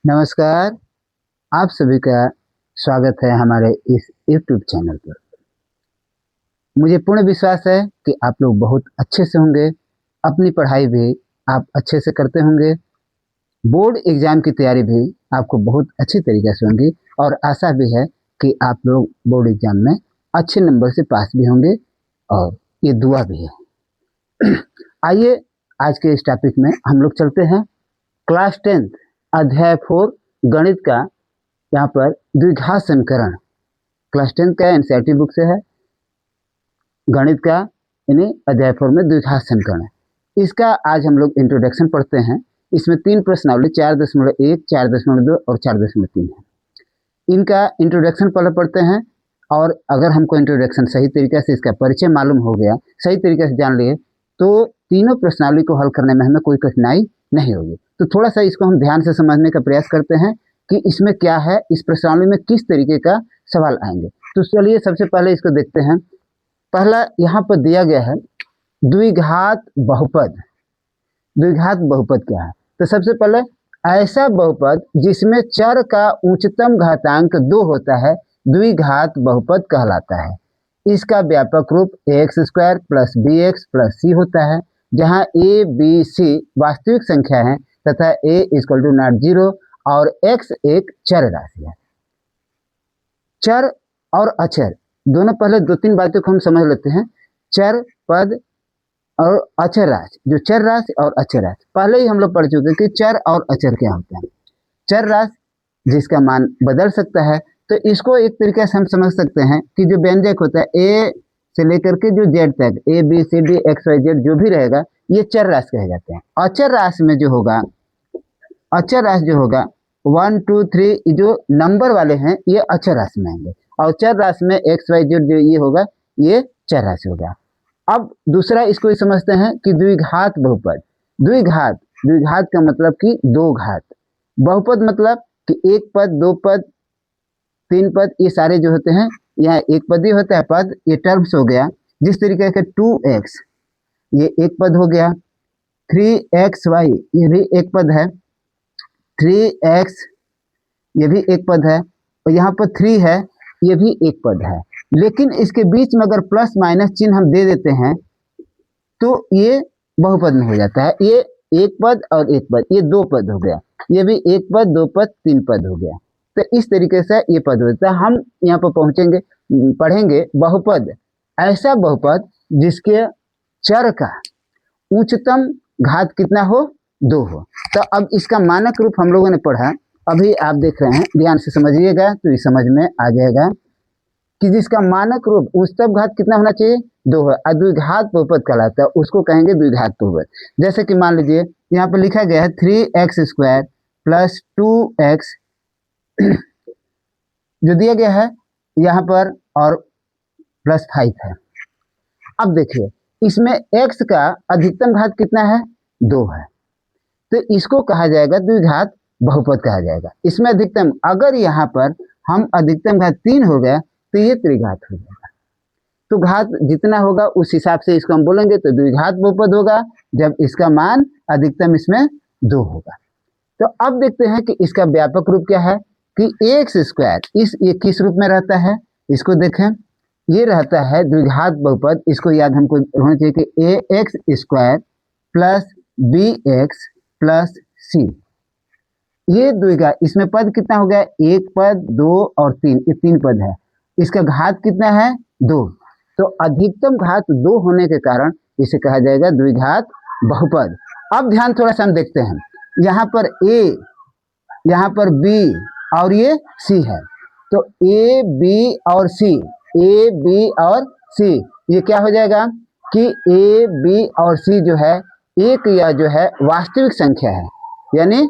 नमस्कार। आप सभी का स्वागत है हमारे इस YouTube चैनल पर। मुझे पूर्ण विश्वास है कि आप लोग बहुत अच्छे से होंगे, अपनी पढ़ाई भी आप अच्छे से करते होंगे, बोर्ड एग्ज़ाम की तैयारी भी आपको बहुत अच्छी तरीके से होंगी और आशा भी है कि आप लोग बोर्ड एग्ज़ाम में अच्छे नंबर से पास भी होंगे और ये दुआ भी है। आइए आज के इस टॉपिक में हम लोग चलते हैं। क्लास 10 अध्याय 4 गणित का यहाँ पर द्विघात समीकरण क्लास 10 का एनसीईआरटी बुक से है। गणित का यानी अध्याय 4 में द्विघात समीकरण है। इसका आज हम लोग इंट्रोडक्शन पढ़ते हैं। इसमें 3 प्रश्नावली 4.1, 4.2 और 4.3 है। इनका इंट्रोडक्शन पहले पढ़ते हैं और अगर हमको इंट्रोडक्शन सही तरीके से इसका परिचय मालूम हो गया, सही तरीके से जान लिए, तो तीनों प्रश्नावली को हल करने में हमें कोई कठिनाई नहीं होगी। तो थोड़ा सा इसको हम ध्यान से समझने का प्रयास करते हैं कि इसमें क्या है, इस प्रश्नावली में किस तरीके का सवाल आएंगे। तो चलिए सबसे पहले इसको देखते हैं। पहला यहाँ पर दिया गया है द्विघात बहुपद। द्विघात बहुपद क्या है? तो सबसे पहले ऐसा बहुपद जिसमें चर का उच्चतम घातांक 2 होता है द्विघात बहुपद कहलाता है। इसका व्यापक रूप ax² + bx + c होता है, जहाँ a, b, c वास्तविक संख्या है तथा a = 0 और x एक चर राशि है। चर और अचर दोनों, पहले 2-3 बातों को हम समझ लेते हैं। चर पद और अचर राशि, जो चर राशि और अचर राशि पहले ही हम लोग पढ़ चुके हैं कि चर और अचर क्या होते हैं। चर राशि जिसका मान बदल सकता है, तो इसको एक तरीके से हम समझ सकते हैं कि जो व्यंजक होता है ए से लेकर के जो जेड तक, A B C D X Y Z जो भी रहेगा, ये चर राशि कहे जाते हैं। अचर राशि में जो होगा, अचर राशि जो होगा 1 2 3 जो नंबर वाले हैं ये अचर राशि में आएंगे, और चर राशि में एक्स वाई जेड जो ये होगा ये चर राशि होगा। अब दूसरा इसको समझते हैं कि द्विघात बहुपद। द्विघात, द्विघात का मतलब कि 2 घात। बहुपद मतलब कि 1 पद, 2 पद, 3 पद, ये सारे जो होते हैं यहाँ एक पद ही होता है। पद ये टर्म्स हो गया, जिस तरीके से 2x ये एक पद हो गया, 3xy ये भी एक पद है, 3x ये भी एक पद है, और यहाँ पर 3 है ये भी एक पद है। लेकिन इसके बीच में अगर प्लस माइनस चिन्ह हम दे देते हैं तो ये बहुपद में हो जाता है। ये एक पद और एक पद, ये 2 पद हो गया, ये भी एक पद, 2 पद, 3 पद हो गया। तो इस तरीके से ये पद होता है। हम यहाँ पर पहुंचेंगे, पढ़ेंगे बहुपद, ऐसा बहुपद जिसके चर का उच्चतम घात कितना हो, 2 हो। तो अब इसका मानक रूप हम लोगों ने पढ़ा, अभी आप देख रहे हैं, ध्यान से समझिएगा तो ये समझ में आ जाएगा कि जिसका मानक रूप उच्चतम घात कितना होना चाहिए, 2 है। द्विघात बहुपद कहलाता है, उसको कहेंगे द्विघात बहुपद। जैसे कि मान लीजिए यहाँ पर लिखा गया है 3x² + 2x जो दिया गया है यहाँ पर, और +5 है। अब देखिए इसमें x का अधिकतम घात कितना है, 2 है, तो इसको कहा जाएगा द्विघात बहुपद कहा जाएगा। इसमें अधिकतम, अगर यहाँ पर हम अधिकतम घात 3 हो गया तो ये त्रिघात हो जाएगा। तो घात जितना होगा उस हिसाब से इसको हम बोलेंगे, तो द्विघात बहुपद होगा जब इसका मान अधिकतम इसमें 2 होगा। तो अब देखते हैं कि इसका व्यापक रूप क्या है कि x², ये किस रूप में रहता है, इसको देखें। ये रहता है द्विघात बहुपद, इसको याद हमको होना चाहिए कि ax² + bx + c, ये द्विघात। इसमें पद कितना हो गया, 1 पद, 2 और 3, ये 3 पद है। इसका घात कितना है, 2। तो अधिकतम घात 2 होने के कारण इसे कहा जाएगा द्विघात बहुपद। अब ध्यान थोड़ा सा हम देखते हैं, यहाँ पर a, यहाँ पर b और ये c है, तो a b और c, a b और c, ये क्या हो जाएगा कि a b और c जो है एक, या जो है वास्तविक संख्या है, यानी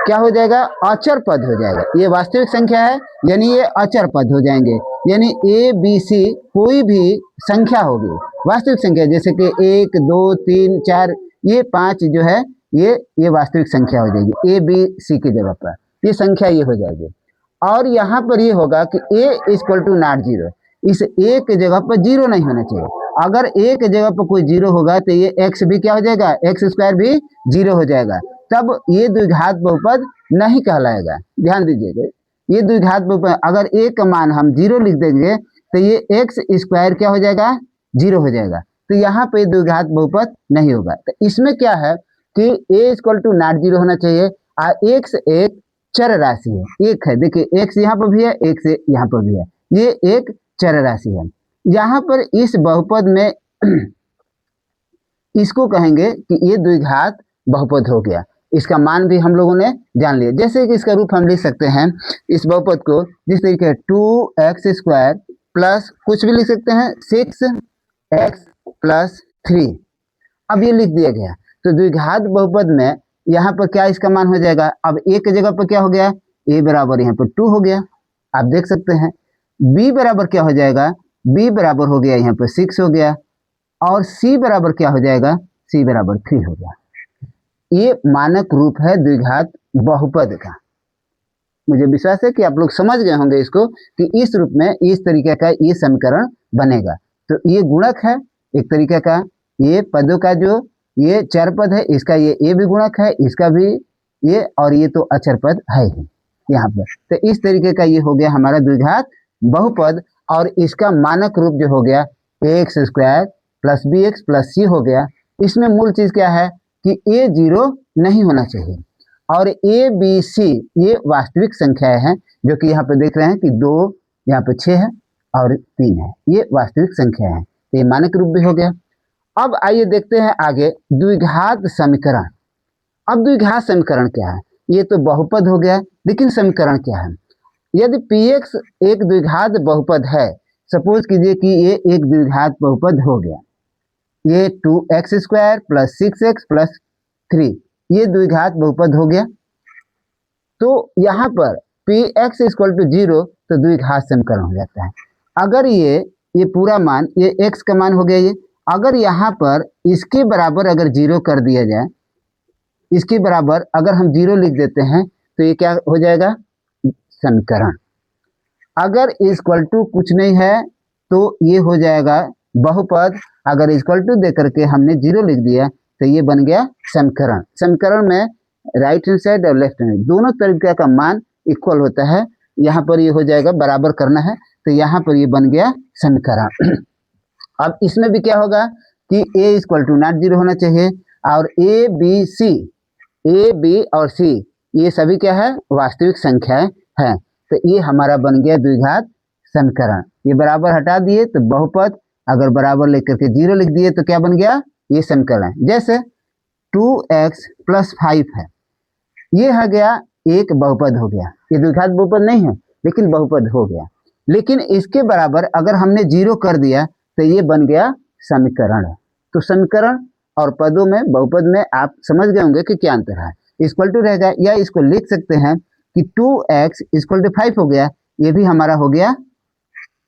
क्या हो जाएगा, अचर पद हो जाएगा। ये वास्तविक संख्या है यानी ये अचर पद हो जाएंगे, यानी ए बी सी कोई भी संख्या होगी, वास्तविक संख्या, जैसे कि 1 2 3 4, ये 5 जो है ये वास्तविक संख्या हो जाएगी ए बी सी की जगह पर, ये संख्या ये हो जाएगी। और यहाँ पर ये होगा कि a = not 0, इस a के जगह पर 0 नहीं होना चाहिए। अगर a के जगह पर कोई 0 होगा तो ये x भी क्या हो जाएगा, x² भी 0 हो जाएगा। तब ये द्विघात बहुपद नहीं कहलाएगा। ध्यान दीजिएगा, ये द्विघात बहुपद अगर ए का मान हम 0 लिख देंगे तो ये एक्स स्क्वायर क्या हो जाएगा, 0 हो जाएगा। तो यहाँ पे द्विघात बहुपद नहीं होगा। तो इसमें क्या है कि ए इक्वल टू नॉट 0 होना चाहिए। एक्स एक चर राशि है, एक है, देखिए एक्स यहाँ पर भी है, एक्स यहाँ पर भी है, ये एक चर राशि है। यहाँ पर इस बहुपद में इसको कहेंगे कि ये द्विघात बहुपद हो गया। इसका मान भी हम लोगों ने जान लिया। जैसे कि इसका रूप हम लिख सकते हैं इस बहुपद को जिस तरीके 2x² प्लस कुछ भी लिख सकते हैं 6x प्लस 3। अब ये लिख दिया गया। तो द्विघात बहुपद में यहाँ पर क्या इसका मान हो जाएगा, अब ए की जगह पर क्या हो गया, a बराबर यहाँ पर 2 हो गया, आप देख सकते हैं। b बराबर क्या हो जाएगा, b बराबर हो गया यहाँ पर 6 हो गया, और c बराबर क्या हो जाएगा, c बराबर 3 हो गया। ये मानक रूप है द्विघात बहुपद का। मुझे विश्वास है कि आप लोग समझ गए होंगे इसको कि इस रूप में इस तरीके का ये समीकरण बनेगा। तो ये गुणक है एक तरीके का, ये पदों का जो ये चर पद है इसका ये भी गुणक है, इसका भी ये, और ये तो अचर पद है ही यहाँ पर। तो इस तरीके का ये हो गया हमारा द्विघात बहुपद, और इसका मानक रूप जो हो गया ax² plus bx plus c हो गया। इसमें मूल चीज क्या है कि a 0 नहीं होना चाहिए, और a b c ये वास्तविक संख्याएं हैं, जो कि यहाँ पे देख रहे हैं कि 2 यहाँ पे 6 है और 3 है, ये वास्तविक संख्या है। तो ये मानक रूप भी हो गया। अब आइए देखते हैं आगे द्विघात समीकरण। अब द्विघात समीकरण क्या है, ये तो बहुपद हो गया, लेकिन समीकरण क्या है। यदि px एक द्विघात बहुपद है, सपोज कीजिए कि ये एक द्विघात बहुपद हो गया, ये 2x² प्लस 6x प्लस 3 ये द्विघात बहुपद हो गया। तो यहाँ पर px इक्वल टू 0 तो द्विघात समीकरण हो जाता है। अगर ये पूरा मान, ये x का मान हो गया, ये अगर यहाँ पर इसके बराबर अगर 0 कर दिया जाए, इसके बराबर अगर हम 0 लिख देते हैं तो ये क्या हो जाएगा, समीकरण। अगर इक्वल टू कुछ नहीं है तो ये हो जाएगा बहुपद। अगर इक्वल टू दे करके हमने 0 लिख दिया तो ये बन गया समीकरण। समीकरण में राइट हैंड साइड और लेफ्ट हैंड दोनों तरीके का मान इक्वल होता है। यहाँ पर ये हो जाएगा, बराबर करना है, तो यहाँ पर ये बन गया समीकरण। अब इसमें भी क्या होगा कि a इक्वल टू नॉट 0 होना चाहिए, और a b और c ये सभी क्या है, वास्तविक संख्याएं हैं। तो ये हमारा बन गया द्विघात समीकरण। ये बराबर हटा दिए तो बहुपद, अगर बराबर लेकर के 0 लिख दिए तो क्या बन गया, ये समीकरण। जैसे 2x प्लस 5 है, ये हो गया एक बहुपद हो गया। ये द्विघात बहुपद नहीं है लेकिन बहुपद हो गया। लेकिन इसके बराबर अगर हमने 0 कर दिया तो ये बन गया समीकरण। तो समीकरण और पदों में, बहुपद में आप समझ गए होंगे कि क्या अंतर है। इक्वल टू रहेगा, या इसको लिख सकते हैं कि 2x इक्वल टू 5 हो गया, ये भी हमारा हो गया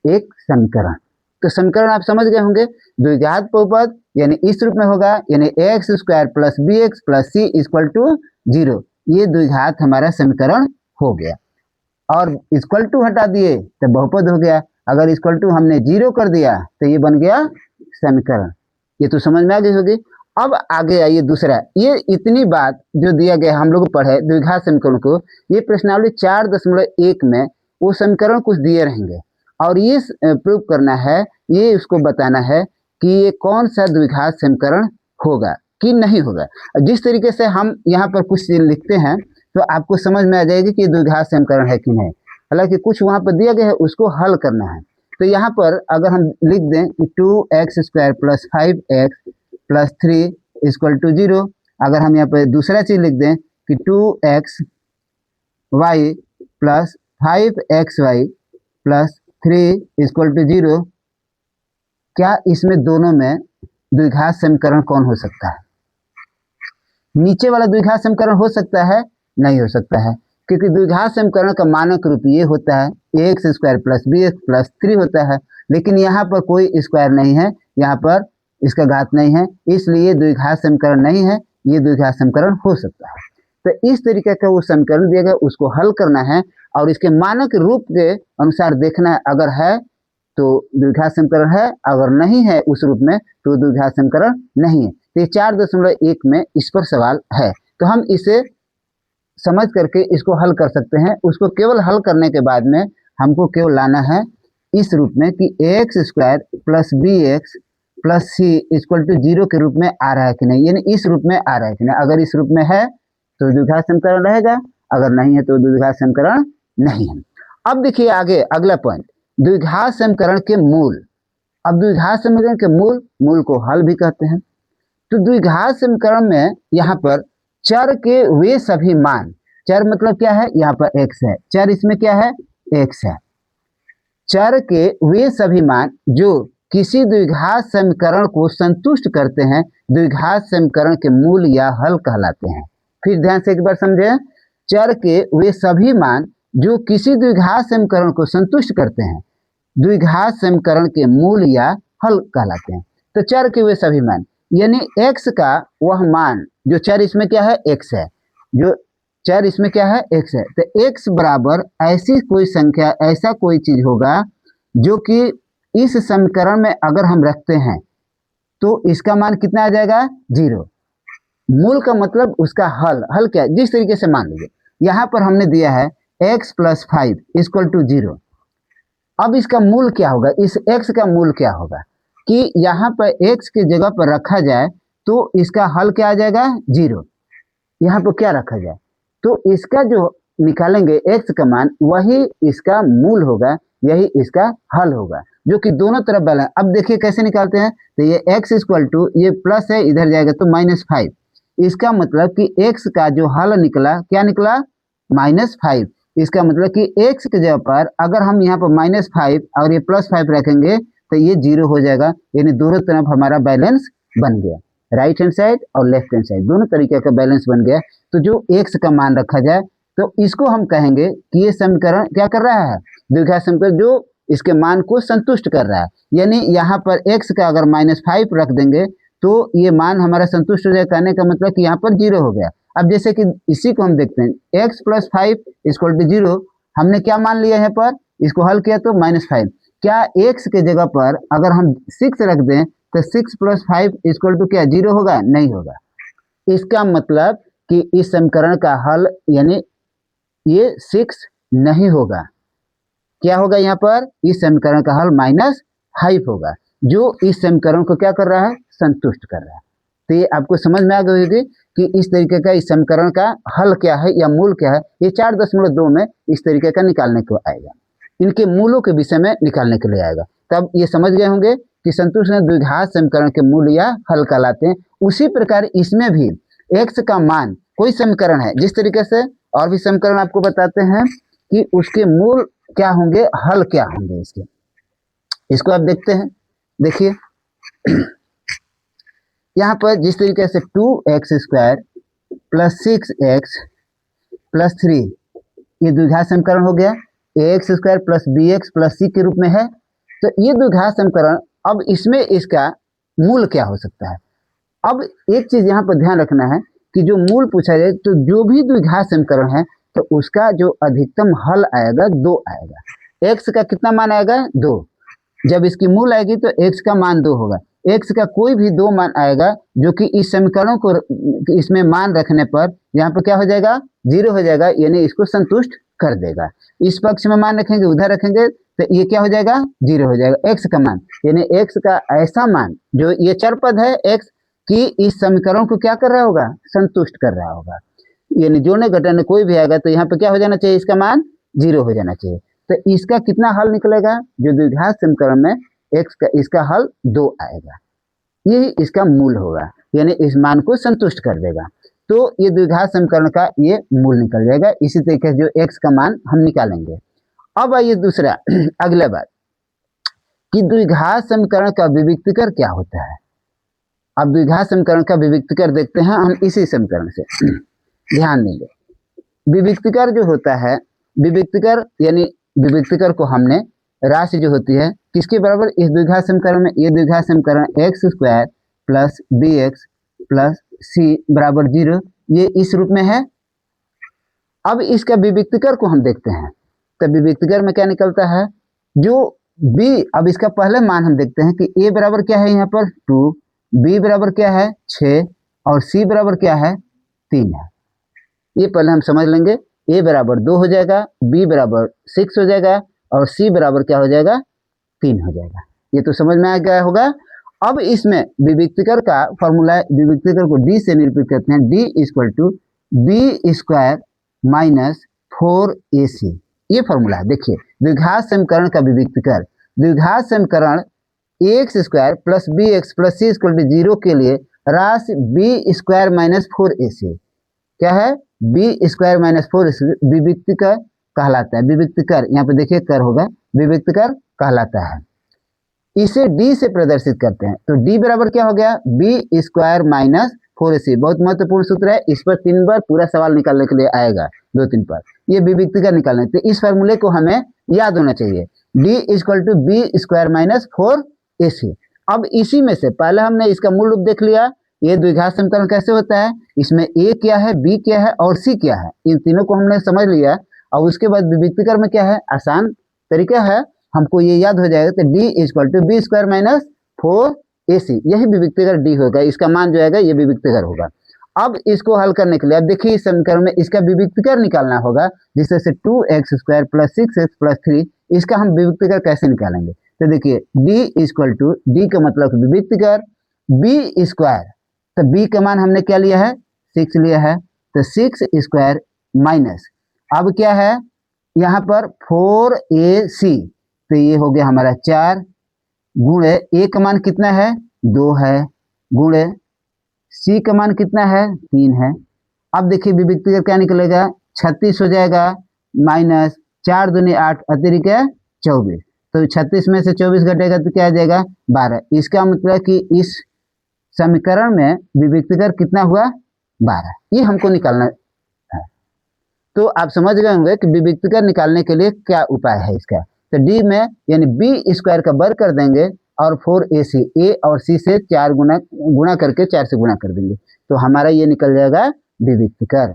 एक समीकरण। तो समीकरण आप समझ गए होंगे। द्विघात बहुपद यानी इस रूप में होगा, यानी ax² plus bx plus c equal to 0, ये द्विघात हमारा समीकरण हो गया। और इक्वल टू हटा दिए तो बहुपद हो गया। अगर इक्वल टू हमने 0 कर दिया तो ये बन गया समीकरण। ये तो समझ में आ गई होगी। अब आगे आइए दूसरा, ये इतनी बात जो दिया गया हम लोग पढ़े द्विघात समीकरण को, ये प्रश्नावली 4.1 में वो समीकरण कुछ दिए रहेंगे, और ये प्रूव करना है, ये उसको बताना है कि ये कौन सा द्विघात समीकरण होगा कि नहीं होगा। जिस तरीके से हम यहाँ पर कुछ लिखते हैं तो आपको समझ में आ जाएगी कि ये द्विघात समीकरण है कि नहीं। हालांकि कुछ वहाँ पर दिया गया है, उसको हल करना है। तो यहाँ पर अगर हम लिख दें कि 2x² plus 5x plus 3 equal to 0, अगर हम यहाँ पर दूसरा चीज लिख दें कि 2xy plus 5xy plus 3 equal to 0, क्या इसमें दोनों में द्विघात समीकरण कौन हो सकता है? नीचे वाला द्विघात समीकरण हो सकता है? नहीं हो सकता है, क्योंकि द्विघात समीकरण का मानक रूप ये होता है ax² प्लस bx प्लस 3 होता है। लेकिन यहाँ पर कोई स्क्वायर नहीं है, यहाँ पर इसका घात नहीं है, इसलिए द्विघात समीकरण नहीं है, ये द्विघात समीकरण हो सकता है। तो इस तरीके का वो समीकरण दिया गया, उसको हल करना है और इसके मानक रूप के अनुसार देखना है। अगर है तो द्विघात समीकरण है, अगर नहीं है उस रूप में तो द्विघात समीकरण नहीं है। तो ये 4.1 में इस पर सवाल है। तो हम इसे समझ करके इसको हल कर सकते हैं। उसको केवल हल करने के बाद में हमको केवल लाना है इस रूप में कि x square plus b x plus c equal to zero के रूप में आ रहा है कि नहीं, यानी इस रूप में आ रहा है कि नहीं। अगर इस रूप में है तो द्विघात समीकरण रहेगा, अगर नहीं है तो द्विघात समीकरण नहीं है। अब देखिए आगे अगला पॉइंट, द्विघात समीकरण के मूल। अब द्विघात समीकरण के मूल को हल भी कहते हैं। तो द्विघात समीकरण में यहाँ पर चर के वे सभी मान, चर मतलब क्या है, यहाँ पर एक्स है, चर इसमें क्या है, एक्स है। चर के वे सभी मान जो किसी द्विघात समीकरण को संतुष्ट करते हैं द्विघात समीकरण के मूल या हल कहलाते हैं। फिर ध्यान से एक बार समझें, चर के वे सभी मान जो किसी द्विघात समीकरण को संतुष्ट करते हैं द्विघात समीकरण के मूल या हल कहलाते हैं। तो चर के वे सभी मान यानी x का वह मान जो चर इसमें क्या है, x है, जो चर इसमें क्या है, x है। तो x बराबर ऐसी कोई संख्या, ऐसा कोई चीज होगा जो कि इस समीकरण में अगर हम रखते हैं तो इसका मान कितना आ जाएगा, 0। मूल का मतलब उसका हल, हल क्या है, जिस तरीके से मान लीजिए यहाँ पर हमने दिया है x प्लस 5 इक्वल टू 0। अब इसका मूल क्या होगा, इस x का मूल क्या होगा कि यहाँ पर x की जगह पर रखा जाए तो इसका हल क्या आ जाएगा, 0। यहाँ पर क्या रखा जाए तो इसका जो निकालेंगे x का मान वही इसका मूल होगा, यही इसका हल होगा, जो कि दोनों तरफ बैलेंस। अब देखिए कैसे निकालते हैं, तो ये x इक्वल टू, ये प्लस है इधर जाएगा तो -5। इसका मतलब कि x का जो हल निकला क्या निकला, -5। इसका मतलब कि x की जगह पर अगर हम यहाँ पर -5 और ये +5 रखेंगे तो ये 0 हो जाएगा, यानी दोनों तरफ हमारा बैलेंस बन गया, राइट हैंड साइड और लेफ्ट हैंड साइड दोनों तरीके का बैलेंस बन गया। तो जो x का मान रखा जाए तो इसको हम कहेंगे कि ये समीकरण क्या कर रहा है, द्विघात समीकरण जो इसके मान को संतुष्ट कर रहा है। यानी यहाँ पर x का अगर -5 रख देंगे तो ये मान हमारा संतुष्ट हो जाएगा, कहने का मतलब कि यहाँ पर 0 हो गया। अब जैसे कि इसी को हम देखते हैं x प्लस 5 इक्वल टू 0, हमने क्या मान लिया यहाँ पर, इसको हल किया तो -5। क्या x के जगह पर अगर हम 6 रख दें तो 6 प्लस 5 इक्वल टू क्या, 0 होगा, नहीं होगा। इसका मतलब कि इस समीकरण का हल यानी ये 6 नहीं होगा, क्या होगा यहाँ पर, इस समीकरण का हल -5 होगा, जो इस समीकरण को क्या कर रहा है, संतुष्ट कर रहा है। तो ये आपको समझ में आ गई होगी कि इस तरीके का इस समीकरण का हल क्या है या मूल क्या है। ये 4.2 में इस तरीके का निकालने को आएगा, इनके मूलों के विषय में निकालने के लिए आएगा। तब ये समझ गए होंगे कि संतुष्ट द्विघात समीकरण के मूल या हल कहलाते हैं। उसी प्रकार इसमें भी x का मान, कोई समीकरण है जिस तरीके से और भी समीकरण आपको बताते हैं कि उसके मूल क्या होंगे, हल क्या होंगे इसके, इसको आप देखते हैं। देखिए यहाँ पर जिस तरीके से 2x² प्लस 6x प्लस 3 ये द्विघात समीकरण हो गया, ax² plus bx plus c के रूप में है। तो ये द्विघात समीकरण, अब इसमें इसका मूल क्या हो सकता है। अब एक चीज यहाँ पर ध्यान रखना है कि जो मूल पूछा जाए तो जो भी द्विघात समीकरण है तो उसका जो अधिकतम हल आएगा 2 आएगा। x का कितना मान आएगा, 2। जब इसकी मूल आएगी तो x का मान 2 होगा। x का कोई भी 2 मान आएगा जो कि इस समीकरण को इसमें मान रखने पर यहाँ पर क्या हो जाएगा, 0 हो जाएगा, यानी इसको संतुष्ट कर देगा। इस पक्ष में मान रखेंगे, उधर रखेंगे तो ये क्या हो जाएगा, 0 हो जाएगा x का मान, यानी x का ऐसा मान जो ये चर पद है x कि इस समीकरण को क्या कर रहा होगा, संतुष्ट कर रहा होगा। यानी जोड़ने घटाने कोई भी आएगा तो यहाँ पे क्या हो जाना चाहिए, इसका मान 0 हो जाना चाहिए। तो इसका कितना हल निकलेगा, जो द्विघात समीकरण में x का इसका हल 2 आएगा, ये इसका मूल होगा, यानी इस मान को संतुष्ट कर देगा। तो ये द्विघात समीकरण का ये मूल निकल जाएगा। इसी तरीके से जो x का मान हम निकालेंगे। अब आइए दूसरा अगला बात कि द्विघात समीकरण का विविक्तीकर क्या होता है। अब द्विघात समीकरण का विविक्तीकर देखते हैं हम इसी समीकरण से, ध्यान देंगे। विविक्तीकर जो होता है, विविक्तीकर यानी विविक्तीकर को हमने राशि जो होती है किसके बराबर, इस द्विघात समीकरण में, ये द्विघात समीकरण x² plus bx plus c बराबर 0, ये इस रूप में है। अब इसका विविक्तीकर को हम देखते हैं तो विविक्तीकर में क्या निकलता है, जो b, अब इसका पहले मान हम देखते हैं कि a बराबर क्या है यहाँ पर 2, b बराबर क्या है 6 और c बराबर क्या है 3 है। ये पहले हम समझ लेंगे। a बराबर 2 हो जाएगा, b बराबर 6 हो जाएगा और c बराबर क्या हो जाएगा 3 हो जाएगा। ये तो समझ में आ गया होगा। अब इसमें विविक्तिकर का फॉर्मूला है, विविक्तिकर को d से निरूपित करते हैं, d equal to b square minus 4ac। ये फॉर्मूला है। देखिए द्विघात समीकरण का विविक्तिकर, द्विघात समीकरण x square plus b x plus c equal to 0 के लिए राशि बी स्क्वायर माइनस 4ac क्या है, बी स्क्वायर माइनस 4ac विविक्तिकर कहलाता है। विविक्तिकर यहाँ पे देखिए कर होगा, विविक्तिकर कहलाता है। इसे d से प्रदर्शित करते हैं तो d बराबर क्या हो गया, बी स्क्वायर माइनस 4ac। बहुत महत्वपूर्ण सूत्र है, इस पर 3 बार पूरा सवाल निकालने के लिए आएगा, 2-3 पर ये विविक्तिकर निकालने। तो इस फार्मूले को हमें याद होना चाहिए, d equal to b square minus 4ac। अब इसी में से पहले हमने इसका मूल रूप देख लिया, ये द्विघात समीकरण कैसे होता है, इसमें a क्या है, b क्या है और c क्या है, इन तीनों को हमने समझ लिया। और उसके बाद विविक्तिकर में क्या है, आसान तरीका है, हमको ये याद हो जाएगा। तो d equal to b square minus 4ac, यही विविक्तिकर d होगा, इसका मान जो आएगा ये विविक्तिकर होगा। अब इसको हल करने के लिए अब देखिए इस समीकरण में इसका विविक्तिकर निकालना होगा, जिससे से 2x square plus 6x plus 3, इसका हम विविक्तिकर कैसे निकालेंगे। तो देखिए d इक्वल टू d का मतलब विविक्तिकर, b स्क्वायर, तो b का मान हमने क्या लिया है 6 लिया है, तो 6 स्क्वायर माइनस अब क्या है यहाँ पर 4ac, तो ये हो गया हमारा 4 गुणे a का मान कितना है 2 है, गुणे c का मान कितना है 3 है। अब देखिए विविक्तिकर क्या निकलेगा 36 हो जाएगा, माइनस 4 दूनी 8 अतिरिक्त 24, तो 36 में से 24 घटेगा तो क्या आ जाएगा 12। इसका मतलब कि इस समीकरण में विविक्तिकर कितना हुआ 12, ये हमको निकालना है। तो आप समझ गए होंगे कि विविक्तिकर निकालने के लिए क्या उपाय है इसका। तो डी में यानी बी स्क्वायर का वर्ग कर देंगे और 4ac, a और c से 4 गुना करके 4 से गुना कर देंगे, तो हमारा ये निकल जाएगा विविक्तिकर।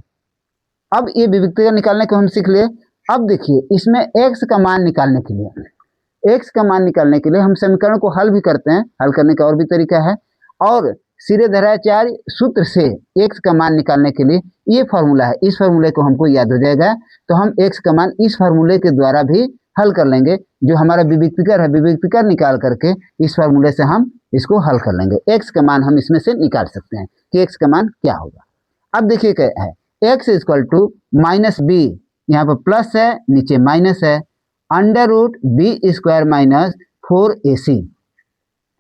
अब ये विविक्तिकर निकालने को हम सीख लिए। अब देखिए इसमें x का मान निकालने के लिए, x का मान निकालने के लिए हम समीकरण को हल भी करते हैं, हल करने का और भी तरीका है। और सिरेधराचार्य सूत्र से x का मान निकालने के लिए ये फार्मूला है, इस फार्मूले को हमको याद हो जाएगा, तो हम x का मान इस फार्मूले के द्वारा भी हल कर लेंगे। जो हमारा विविक्तिकर है, विविक्तिकर निकाल करके इस फार्मूले से हम इसको हल कर लेंगे। x का मान हम इसमें से निकाल सकते हैं कि x का मान क्या होगा। अब देखिए क्या है, x equal to minus b, यहाँ पर प्लस है नीचे माइनस है, under root b square minus 4ac।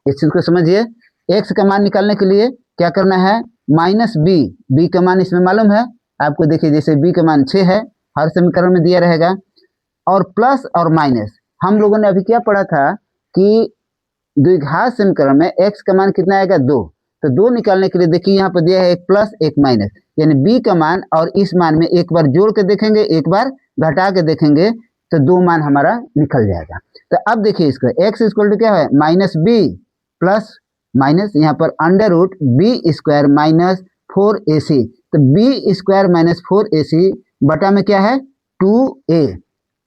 इस चीज को समझिए, x का मान निकालने के लिए क्या करना है, माइनस b का मान इसमें मालूम है आपको, देखिए जैसे b का मान 6 है, हर समीकरण में दिया रहेगा, और प्लस और माइनस हम लोगों ने अभी क्या पढ़ा था कि द्विघात समीकरण में x का मान कितना आएगा 2, तो 2 निकालने के लिए देखिए यहाँ पर दिया है एक प्लस एक माइनस, यानी b का मान और इस मान में एक बार जोड़ के देखेंगे, एक बार घटा के देखेंगे, तो 2 मान हमारा निकल जाएगा। तो अब देखिए इसको x इक्वल टू क्या है माइनस बी प्लस माइनस यहाँ पर under root b square minus 4ac, तो बी स्क्वायर माइनस 4ac बटा में क्या है 2a।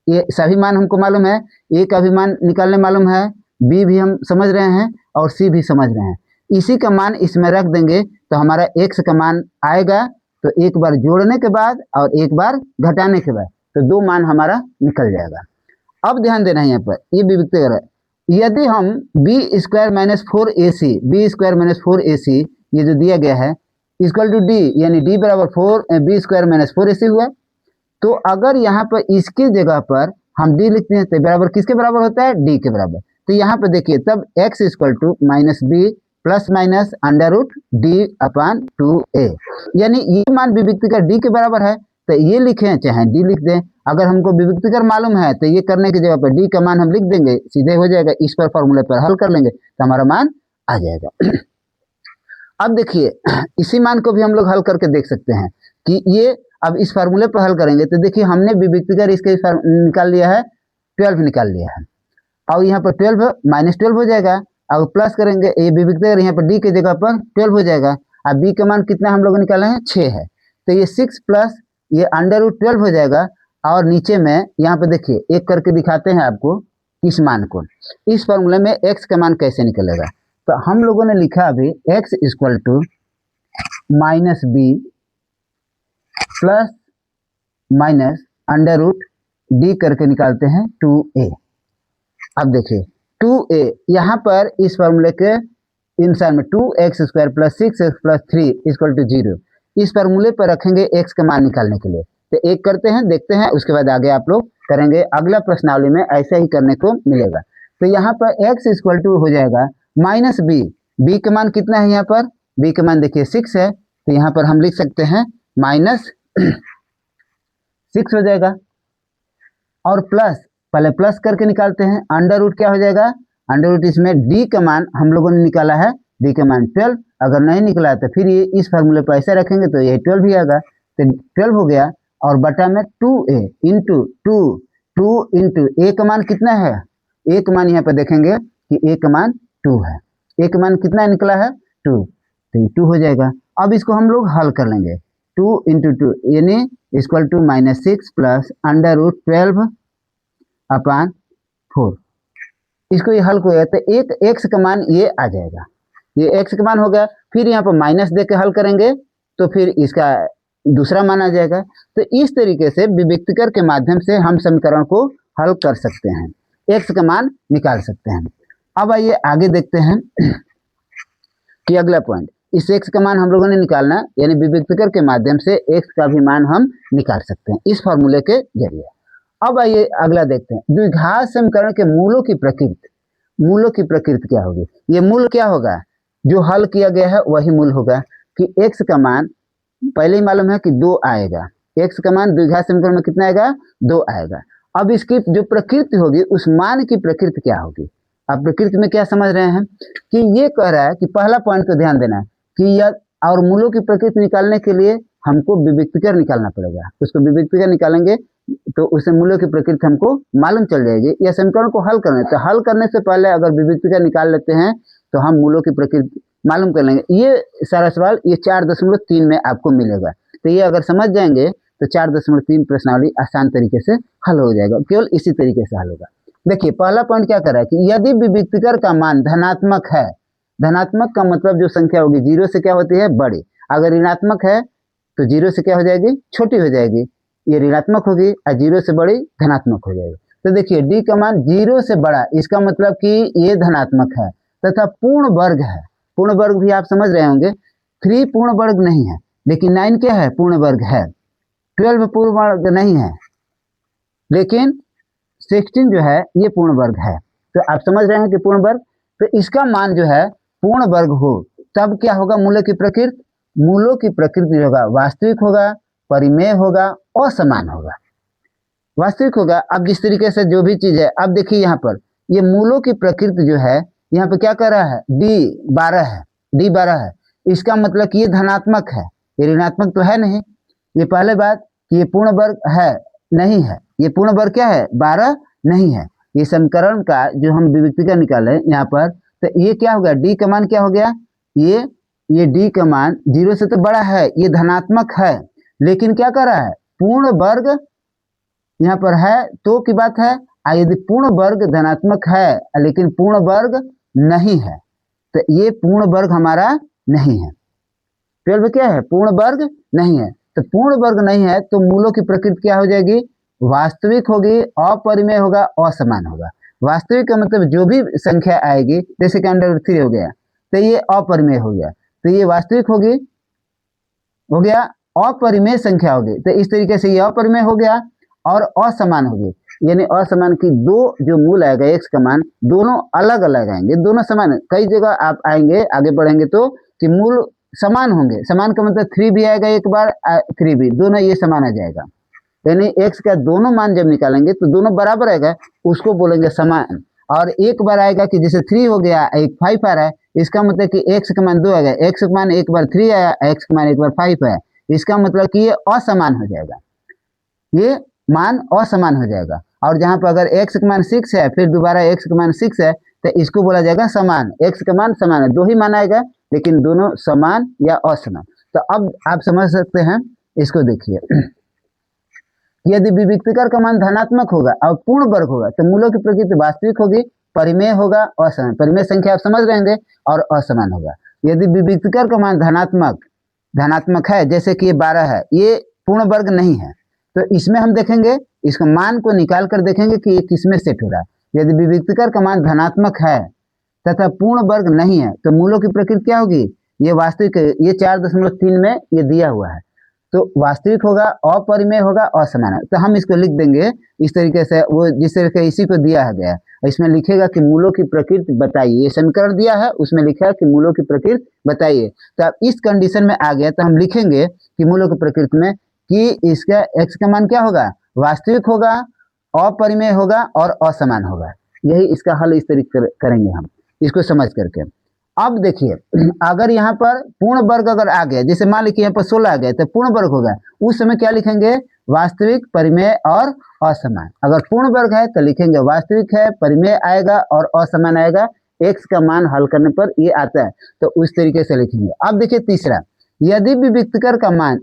ये सभी मान हमको मालूम है, a का भी मान निकालने मालूम है, b भी हम समझ रहे हैं और c भी समझ रहे हैं। इसी का मान इसमें रख देंगे तो हमारा x का मान आएगा, तो एक बार जोड़ने के बाद और एक बार घटाने के बाद, तो 2 मान हमारा निकल जाएगा। अब ध्यान देना है यहाँ पर, ये विविक्तिकर है, यदि हम b square minus 4ac, b square minus 4ac ये जो दिया गया है इक्वल टू डी, यानी d बराबर 4 बी स्क्वायर माइनस 4ac हुआ, तो अगर यहाँ पर इसके जगह पर हम d लिखते हैं तो बराबर किसके बराबर होता है d के बराबर। तो यहाँ पर देखिए तब x equal to minus b plus minus under root d upon 2a, यानी ये मान विविक्तिकर d के बराबर है, तो ये लिखें चाहे d लिख दें। अगर हमको विविक्तिकर मालूम है तो ये करने की जगह पर d का मान हम लिख देंगे, सीधे हो जाएगा, इस पर फॉर्मूले पर हल कर लेंगे तो हमारा मान आ जाएगा। अब देखिए इसी मान को भी हम लोग हल करके देख सकते हैं कि ये अब इस फार्मूले पर हल करेंगे, तो देखिए हमने विविक्तिकर इसके निकाल लिया है 12 निकाल लिया है, और यहाँ पर 12 माइनस 12 हो जाएगा, और प्लस करेंगे ये विविक्तिकर यहाँ पर d के जगह पर 12 हो जाएगा। अब b का मान कितना हम लोग निकाले हैं 6 है, तो ये 6 प्लस ये अंडर रूट 12 हो जाएगा, और नीचे में यहाँ पे देखिए एक करके दिखाते हैं आपको इस मान को। इस फॉर्मूले में x का मान कैसे निकलेगा, तो हम लोगों ने लिखा अभी x equal to minus b plus minus under root d करके निकालते हैं 2a। अब देखिए 2a यहाँ पर इस फॉर्मूले के इंसान में 2x² plus 6x plus 3 equal to 0 इस फॉर्मूले पर रखेंगे x का मान निकालने के लिए। तो एक करते हैं, देखते हैं, उसके बाद आगे आप लोग करेंगे। अगला प्रश्नावली में ऐसा ही करने को मिलेगा। तो यहाँ पर x इक्वल टू हो जाएगा माइनस बी। बी का मान कितना है? यहाँ पर बी का मान देखिए 6 है, तो यहाँ पर हम लिख सकते हैं माइनस 6 हो जाएगा। और प्लस, पहले प्लस करके निकालते हैं, अंडर रूट क्या हो जाएगा? अंडर रूट इसमें डी का मान हम लोगों ने निकाला है, डी का मान 12। अगर नहीं निकला तो फिर ये इस फार्मूले पर ऐसा रखेंगे तो ये 12 ही आएगा, तो 12 हो गया। और बटा में 2a इंटू 2 इंटू ए का मान कितना है? ए का मान यहाँ पर देखेंगे कि ए का मान 2 है। ए का मान कितना निकला है? 2, तो ये 2 हो जाएगा। अब इसको हम लोग हल कर लेंगे। 2 इंटू 2 यानी equal to minus 6 plus under root 12 upon 4। इसको ये हल किया तो एक एक्स का मान ये आ जाएगा, ये एक्स का मान हो गया। फिर यहाँ पर माइनस दे के हल करेंगे तो फिर इसका दूसरा मान आ जाएगा। तो इस तरीके से विविक्तीकर के माध्यम से हम समीकरण को हल कर सकते हैं, एक्स का मान निकाल सकते हैं। अब आइए आगे देखते हैं कि अगला पॉइंट, इस एक्स का मान हम लोगों ने निकालना, यानी विविक्तीकर के माध्यम से एक्स का भी मान हम निकाल सकते हैं इस फॉर्मूले के जरिए। अब आइए अगला देखते हैं, द्विघात समीकरण के मूलों की प्रकृति। मूलों की प्रकृति क्या होगी? ये मूल क्या होगा? जो हल किया गया है वही मूल होगा कि एक्स का मान पहले ही मालूम है कि 2 आएगा। एक्स का मान द्विघात समीकरण में कितना आएगा? 2 आएगा। अब इसकी जो प्रकृति होगी उस मान की प्रकृति क्या होगी? आप प्रकृति में क्या समझ रहे हैं कि ये कह रहा है कि पहला पॉइंट को ध्यान देना कि यह, और मूलों की प्रकृति निकालने के लिए हमको विविक्तीकर निकालना पड़ेगा। उसको विविक्तीकर निकालेंगे तो उसे मूल्यों की प्रकृति हमको मालूम चल जाएगी। या समीकरण को हल करने, तो हल करने से पहले अगर विविक्तीकर निकाल लेते हैं तो हम मूल्यों की प्रकृति मालूम कर लेंगे। ये सारा सवाल ये 4.3 में आपको मिलेगा। तो ये अगर समझ जाएंगे तो 4.3 प्रश्नावली आसान तरीके से हल हो जाएगा, केवल इसी तरीके से हल होगा। देखिए पहला पॉइंट क्या कर रहा है कि यदि विविक्तीकर का मान धनात्मक है, धनात्मक का मतलब जो संख्या होगी 0 से क्या होती है? बड़ी। अगर ऋणात्मक है तो 0 से क्या हो जाएगी? छोटी हो जाएगी। ये ऋणात्मक होगी और 0 से बड़ी धनात्मक हो जाएगी। तो देखिए डी का मान 0 से बड़ा, इसका मतलब कि ये धनात्मक है तथा पूर्ण वर्ग है। पूर्ण वर्ग भी आप समझ रहे होंगे, 3 पूर्ण वर्ग नहीं है, लेकिन 9 क्या है? पूर्ण वर्ग है। 12 पूर्ण वर्ग नहीं है, लेकिन 16 जो है ये पूर्ण वर्ग है। तो आप समझ रहे हैं कि पूर्ण वर्ग, तो इसका मान जो है पूर्ण वर्ग हो तब क्या होगा? मूल्य की प्रकृति, मूलों की प्रकृति होगा वास्तविक होगा, परिमेय होगा, असमान होगा। वास्तविक होगा। अब जिस तरीके से जो भी चीज है, अब देखिए यहाँ पर ये मूलों की प्रकृति जो है यहाँ पे क्या कर रहा है? D12 है, D12 है। इसका मतलब कि ये धनात्मक है, ये ऋणात्मक तो है नहीं। ये पहले बात कि ये पूर्ण वर्ग है नहीं है, ये पूर्ण वर्ग क्या है? 12 नहीं है। ये समीकरण का जो हम विविक्तीकर निकाले यहाँ पर, तो ये क्या हो गया? डी का मान क्या हो गया? ये डी का मान 0 से तो बड़ा है, ये धनात्मक है, लेकिन क्या कर रहा है? पूर्ण वर्ग यहाँ पर है तो की बात है। यदि पूर्ण वर्ग धनात्मक है लेकिन पूर्ण वर्ग नहीं है, तो ये पूर्ण वर्ग हमारा नहीं है। 12 क्या है? पूर्ण वर्ग नहीं है। तो पूर्ण वर्ग नहीं है तो मूलों की प्रकृति क्या हो जाएगी? वास्तविक होगी, अपरिमेय होगा, असमान होगा। वास्तविक का मतलब जो भी संख्या आएगी, जैसे कि अंडर 3 हो गया तो ये अपरिमेय हो गया, तो ये वास्तविक होगी, हो गया अपरिमेय संख्या होगी। तो इस तरीके से ये अपरिमेय हो गया और असमान होगी, यानी असमान की दो जो मूल आएगा एक्स का मान दोनों अलग अलग आएंगे, दोनों समान। कई जगह आप आएंगे आगे बढ़ेंगे तो कि मूल समान होंगे। समान का मतलब 3 भी आएगा एक बार, 3 भी, दोनों ये समान आ जाएगा। यानी एक्स का दोनों मान जब निकालेंगे तो दोनों बराबर आएगा, उसको बोलेंगे समान। और एक बार आएगा कि जैसे 3 हो गया, एक 5 आ रहा है, इसका मतलब कि एक्स का मान 2 आएगा, एक्स का मान एक बार 3 आया, एक्स का मान एक बार 5 आया, इसका मतलब कि ये असमान हो जाएगा, ये मान असमान हो जाएगा। और जहां पर अगर एक्स का मान 6 है फिर दोबारा एक्स का मान 6 है तो इसको बोला जाएगा समान। एक्स का मान समान है, दो ही मान आएगा लेकिन दोनों समान या असमान। तो अब आप समझ सकते हैं, इसको देखिए यदि विविक्तीकर का मान धनात्मक होगा और पूर्ण वर्ग होगा तो मूलों की प्रकृति वास्तविक होगी, परिमेय होगा, असमान। परिमेय संख्या आप समझ रहेंगे, और असमान होगा। यदि विविक्तीकर का मान धनात्मक है, जैसे कि ये 12 है, ये पूर्ण वर्ग नहीं है। तो इसमें हम देखेंगे, इसका मान को निकाल कर देखेंगे कि ये किसमें सेट हो रहा है। यदि विविक्तकर का मान धनात्मक है तथा पूर्ण वर्ग नहीं है तो मूलों की प्रकृति क्या होगी, ये वास्तविक, ये 4.3 में ये दिया हुआ है तो वास्तविक होगा, अपरिमेय होगा, असमान है। तो हम इसको लिख देंगे इस तरीके से, वो जिस तरीके इसी को दिया गया है, इसमें लिखेगा कि मूलों की प्रकृति बताइए। ये समीकरण दिया है उसमें लिखा है कि मूलों की प्रकृति बताइए। तो अब इस कंडीशन में आ गया तो हम लिखेंगे कि मूलों की प्रकृति में कि इसका x का मान क्या होगा, वास्तविक होगा, अपरिमेय होगा और असमान होगा। यही इसका हल इस तरीके करेंगे हम इसको समझ करके। अब देखिए, अगर यहाँ पर पूर्ण वर्ग अगर आ गया, जैसे मान लीजिए यहाँ पर 16 आ गया तो पूर्ण वर्ग होगा, उस समय क्या लिखेंगे, वास्तविक, परिमेय और असमान। अगर पूर्ण वर्ग है तो लिखेंगे वास्तविक है, परिमेय आएगा और असमान आएगा। x का मान हल करने पर ये आता है तो उस तरीके से लिखेंगे। अब देखिए तीसरा, यदि विविक्तकर का मान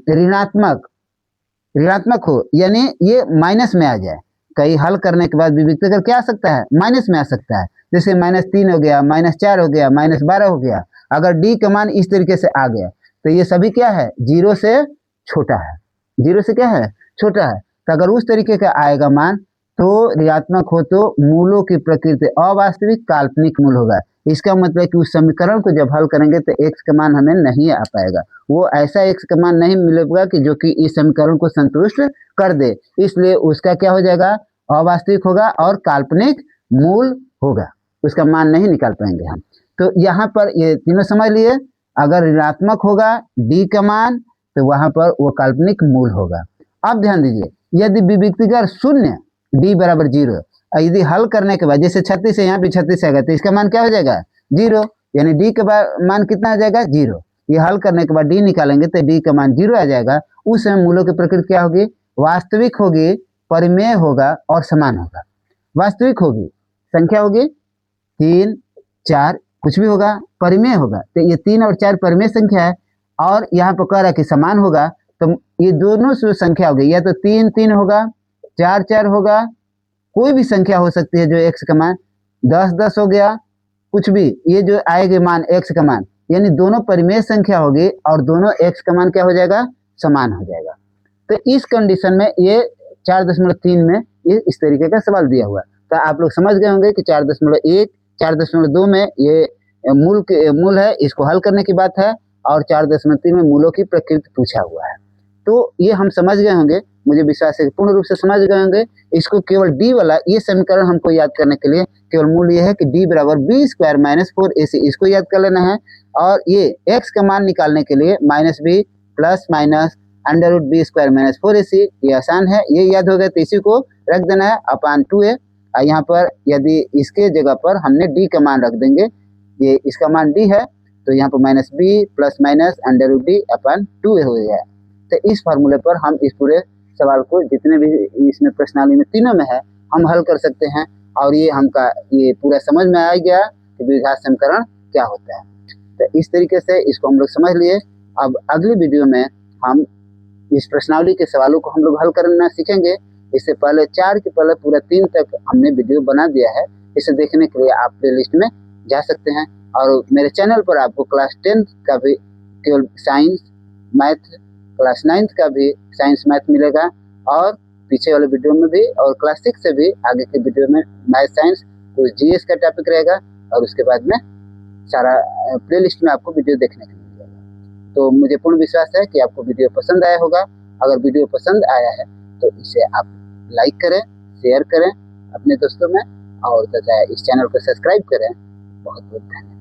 ऋणात्मक हो, यानी ये माइनस में आ जाए, कई हल करने के बाद विविक्तकर क्या आ सकता है, माइनस में आ सकता है। जैसे -3 हो गया, -4 हो गया, -12 हो गया। अगर डी का मान इस तरीके से आ गया तो ये सभी क्या है, 0 से छोटा है, 0 से क्या है, छोटा है। तो अगर उस तरीके का आएगा मान तो ऋणात्मक हो तो मूलों की प्रकृति अवास्तविक काल्पनिक मूल होगा। इसका मतलब कि उस समीकरण को जब हल करेंगे तो x का मान हमें नहीं आ पाएगा, वो ऐसा x का मान नहीं मिलेगा कि जो कि इस समीकरण को संतुष्ट कर दे। इसलिए उसका क्या हो जाएगा, अवास्तविक होगा और काल्पनिक मूल होगा, उसका मान नहीं निकाल पाएंगे हम। तो यहाँ पर ये तीनों समझ लिए, अगर ऋणात्मक होगा d का मान तो वहां पर वो काल्पनिक मूल होगा। अब ध्यान दीजिए, यदि विविक्तकर शून्य d बराबर 0, यदि हल करने के बाद जैसे 36 है, यहाँ भी 36 आएगा तो इसका मान क्या हो जाएगा, 0, यानी d का मान कितना आ जाएगा, 0। ये हल करने के बाद d निकालेंगे तो d का मान 0 आ जाएगा। उस समय मूलों की प्रकृति क्या होगी, वास्तविक होगी, परिमेय होगा और समान होगा। वास्तविक होगी, संख्या होगी 3, 4 कुछ भी होगा, परिमेय होगा तो ये 3 और 4 परिमेय संख्या है। और यहाँ पर कह रहा है कि समान होगा, तो ये दोनों जो संख्या होगी, या तो 3, 3 होगा, 4, 4 होगा, कोई भी संख्या हो सकती है जो x का मान 10, 10 हो गया, कुछ भी, ये जो आएगा मान x का मान, यानी दोनों परिमेय संख्या होगी और दोनों x का मान क्या हो जाएगा, समान हो जाएगा। तो इस कंडीशन में ये 4.3 में ये इस तरीके का सवाल दिया हुआ है। तो आप लोग समझ गए होंगे कि 4.1, 4.2 में ये मूल है, इसको हल करने की बात है, और 4.3 में मूलों की प्रकृति पूछा हुआ है। तो ये हम समझ गए होंगे, मुझे विश्वास है कि पूर्ण रूप से समझ गए होंगे। इसको केवल डी वाला ये समीकरण हमको याद करने के लिए केवल मूल ये है कि डी बराबर b² - 4ac, इसको याद कर लेना है। और ये x का मान निकालने के लिए -b plus minus √b² - 4ac, ये आसान है, ये याद हो गया तो इसी को रख देना है अपान 2a। यहाँ पर यदि इसके जगह पर हमने d का मान रख देंगे, ये इसका मान d है तो यहाँ पर -b प्लस माइनस √d अपान 2a हो गया। तो इस फार्मूले पर हम इस पूरे सवाल को जितने भी इसमें प्रश्नावली में तीनों में है हम हल कर सकते हैं। और ये हमका ये पूरा समझ में आ गया कि द्विघात समीकरण क्या होता है। तो इस तरीके से इसको हम लोग समझ लिए। अब अगली वीडियो में हम इस प्रश्नावली के सवालों को हम लोग हल करना सीखेंगे। इससे पहले 4 के पहले पूरा 3 तक हमने वीडियो बना दिया है, इसे देखने के लिए आप प्लेलिस्ट में जा सकते हैं। और मेरे चैनल पर आपको क्लास 10 का भी केवल साइंस मैथ, क्लास 9 का भी साइंस मैथ मिलेगा, और पीछे वाले वीडियो में भी, और क्लास 6 से भी आगे के वीडियो में मैथ साइंस, कुछ जीएस का टॉपिक रहेगा, और उसके बाद में सारा प्लेलिस्ट में आपको वीडियो देखने को मिल जाएगा। तो मुझे पूर्ण विश्वास है कि आपको वीडियो पसंद आया होगा। अगर वीडियो पसंद आया है तो इसे आप लाइक करें, शेयर करें अपने दोस्तों में, और तथा इस चैनल को सब्सक्राइब करें। बहुत बहुत धन्यवाद।